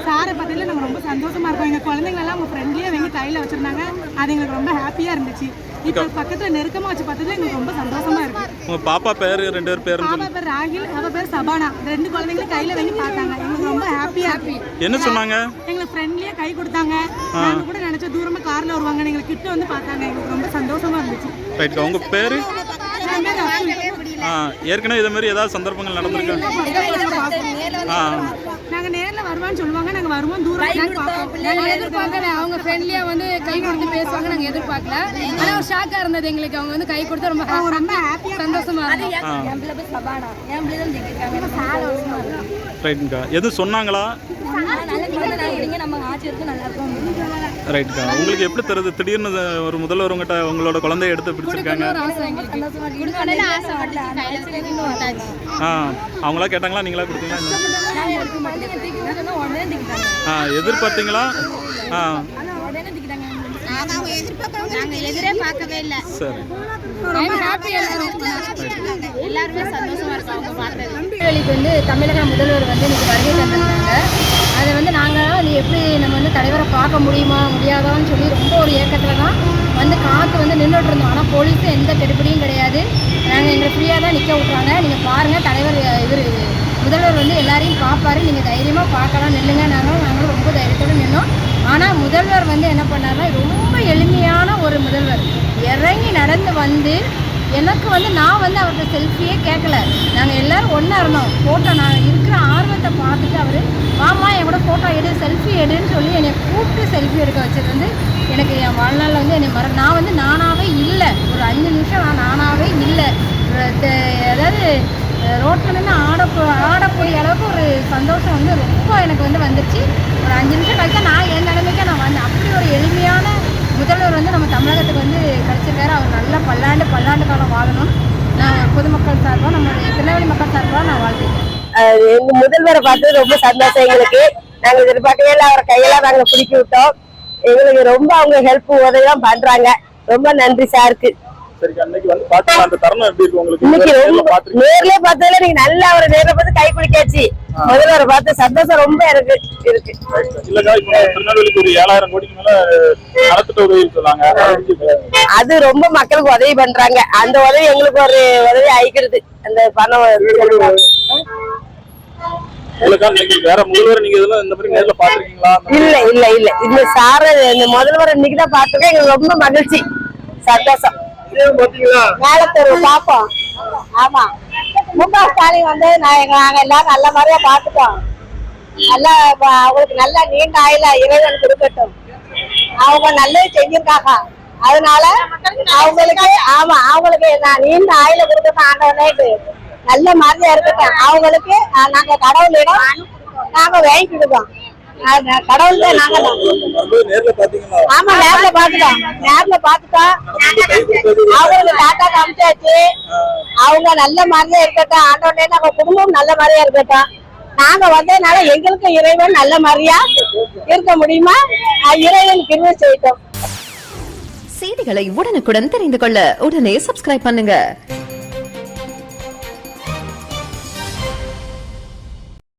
சாரை பார்த்ததுல நாங்கள் ரொம்ப சந்தோஷமா இருக்கோம். எங்கள் குழந்தைங்களெல்லாம் அவங்க ஃப்ரெண்ட்லியாக அவங்க கையில் வச்சுருந்தாங்க. அது எங்களுக்கு ரொம்ப ஹாப்பியாக இருந்துச்சு. இப்போ பக்கத்தில் நெருக்கமாக வச்சு பார்த்ததுல எங்களுக்கு ரொம்ப சந்தோஷமா இருக்கு. உங்கள் பாப்பா பேர் 2 பேர் பாப்பா பேர் ராகில், அவ பேர் சபானா. 2 குழந்தைங்களும் கையில் வாங்கி பார்த்தாங்க. எங்களுக்கு ரொம்ப ஹாப்பி. என்ன சொன்னாங்க? எங்களுக்கு ஃப்ரெண்ட்லியாக கை கொடுத்தாங்க. நாங்கள் கூட நினச்ச தூரமாக காரில் வருவாங்க, எங்களுக்கு கிட்ட வந்து பார்த்தாங்க. எங்களுக்கு ரொம்ப சந்தோஷமா இருந்துச்சு. ரைட். உங்கள் பேர்? ஏற்கனவே இதே மாதிரி ஏதாவது சந்தர்ப்பங்கள் நடந்திருக்கு? நாங்கள் நேரில் வருவான்னு சொல்லுவாங்க, நாங்கள் வருவோம். தூரம் நாங்கள் எதிர்பார்க்கல. அவங்க ஃப்ரெண்ட்லியாக வந்து கை கொடுத்து பேசுவாங்க, நாங்கள் எதிர்பார்க்கல. ஆனால் ஒரு ஷாக்காக இருந்தது எங்களுக்கு. அவங்க வந்து கை கொடுத்து ரொம்ப ஹாப்பியாக சந்தோஷமா இருந்தோம். ரைட்டுக்கா. எதுவும் சொன்னாங்களா? ரைட்டுக்கா. உங்களுக்கு எப்படி தருது? திடீர்னு ஒரு முதல்வர் உங்கள்கிட்ட உங்களோட குழந்தைய எடுத்து பிடிச்சிருக்காங்க. அவங்களா கேட்டாங்களா, நீங்களா கொடுத்தீங்களா? எதிர்பார்த்தீங்களா? எதிர்பார்க்கவே இல்லை. சரி. எல்லாருமே சந்தோஷமா இருக்காங்க பார்த்தது. வந்து தமிழக முதல்வர் வந்து இன்னைக்கு வருகை தந்திருந்தாங்க. அதை வந்து நாங்கள் அது எப்படி நம்ம வந்து தலைவரை பார்க்க முடியுமா முடியாதான்னு சொல்லி ரொம்ப ஒரு ஏக்கத்தில் தான் வந்து காற்று வந்து நின்றுட்டு இருந்தோம். ஆனால் போலீஸும் எந்த கெடுபிடியும் கிடையாது. நாங்கள் எங்களை ஃப்ரீயாக தான் நிற்க விட்றாங்க. நீங்கள் பாருங்கள், தலைவர் இவர் முதல்வர் வந்து எல்லாரையும் பார்ப்பாரு, நீங்கள் தைரியமாக பார்க்கலாம், நில்லுங்க. நாங்களும் ரொம்ப தைரியத்தோடு நின்னோம். ஆனால் முதல்வர் வந்து என்ன பண்ணாருன்னா, ரொம்ப எளிமையான ஒரு முதல்வர். இறங்கி நடந்து வந்து எனக்கு வந்து நான் வந்து அவர்கிட்ட செல்ஃபியே கேட்கல. நாங்கள் எல்லோரும் ஒன்றா இருந்தோம். ஃபோட்டோ நான் இருக்கிற ஆர்வத்தை பார்த்துட்டு அவர் மாமா என் கூட ஃபோட்டோ எடு, செல்ஃபி எடுன்னு சொல்லி என்னை கூப்பிட்டு செல்ஃபி எடுக்க வச்சது வந்து எனக்கு என் வாழ்நாளில் வந்து என்னை நான் வந்து நானாகவே இல்லை. ஒரு 5 நிமிஷம் நான் நானாகவே இல்லை. அதாவது ரோட்டில் நின்று ஆடக்கூடிய அளவுக்கு ஒரு சந்தோஷம் வந்து ரொம்ப எனக்கு வந்து வந்துச்சு. ஒரு 5 நிமிஷம் கழிச்சா நான் என் நிலைமைக்கு நான் வந்தேன். அப்படி ஒரு எளிமையான முதல்வர் வந்து நம்ம தமிழகத்துக்கு வந்து கிடச்சிருக்காரு. அவர் நல்ல பல்லாண்டு காலம் வாழணும். நான் பொதுமக்கள் சார்பாக, நம்மளுடைய திருநெல்வேலி மக்கள் சார்பாக நான் வாழ்த்துக்கிறேன். எங்க முதல்வரை பார்த்து ரொம்ப சந்தோஷம் எங்களுக்கு. நாங்கள் எதிர்பார்க்கவே இல்லை. அவரை கையெல்லாம் நாங்கள் பிடிக்கி விட்டோம். எங்களுக்கு ரொம்ப அவங்க ஹெல்ப் உதவிதான் பண்றாங்க. ரொம்ப நன்றி சாருக்கு. நேர்லயே பார்த்ததுல நீங்க நல்லா அவரை நேர்ல பார்த்து கை குளிக்காச்சு. முதல்வரை பார்த்து சந்தோஷம் ரொம்ப இருக்கு. அது ரொம்ப மக்களுக்கு உதவி பண்றாங்க. அந்த உதவி எங்களுக்கு ஒரு உதவி ஆயிக்கிறது. அந்த பணம் இல்ல இல்ல இல்ல இந்த சார இந்த முதல்வர் இன்னைக்குதான் பாத்துருக்கேன். எங்களுக்கு ரொம்ப மகிழ்ச்சி, சந்தோஷம். பாப்போம். ஆமா, முக ஸ்டாலின் வந்து நாங்க எல்லாரும் நல்ல மாதிரியா பாத்துட்டோம். நல்லா அவங்களுக்கு நல்ல நீண்ட ஆயுள இறைவன் கொடுக்கட்டும். அவங்க நல்லது செஞ்சிருக்காங்க. அதனால அவங்களுக்கு அவங்களுக்கு நான் நீண்ட ஆயுள கொடுக்கட்டும். ஆண்டவனேட்டு நல்ல மாதிரியா இருக்கட்டும். அவங்களுக்கு நாங்க கடவுளிடம் நாங்க வாங்கிக்கிடுவோம். கடவுள் தான். நாங்க ஆமா நேர்ல பாத்துட்டோம். அவங்களுக்கு டாட்டா காமிச்சாச்சு. அவங்க நல்ல மாதிரியா இருக்கட்டும். ஆண்டவனே நாங்க குடும்பம் நல்ல மாதிரியா இருக்கட்டும். நாங்க வந்ததுனால எங்களுக்கு இறைவன் நல்ல மாதிரியா இருக்க முடியுமா? இறைவன் கிருபை செய்யட்டும். செய்திகளை உடனுக்குடன் தெரிந்து கொள்ள உடனே சப்ஸ்கிரைப் பண்ணுங்க.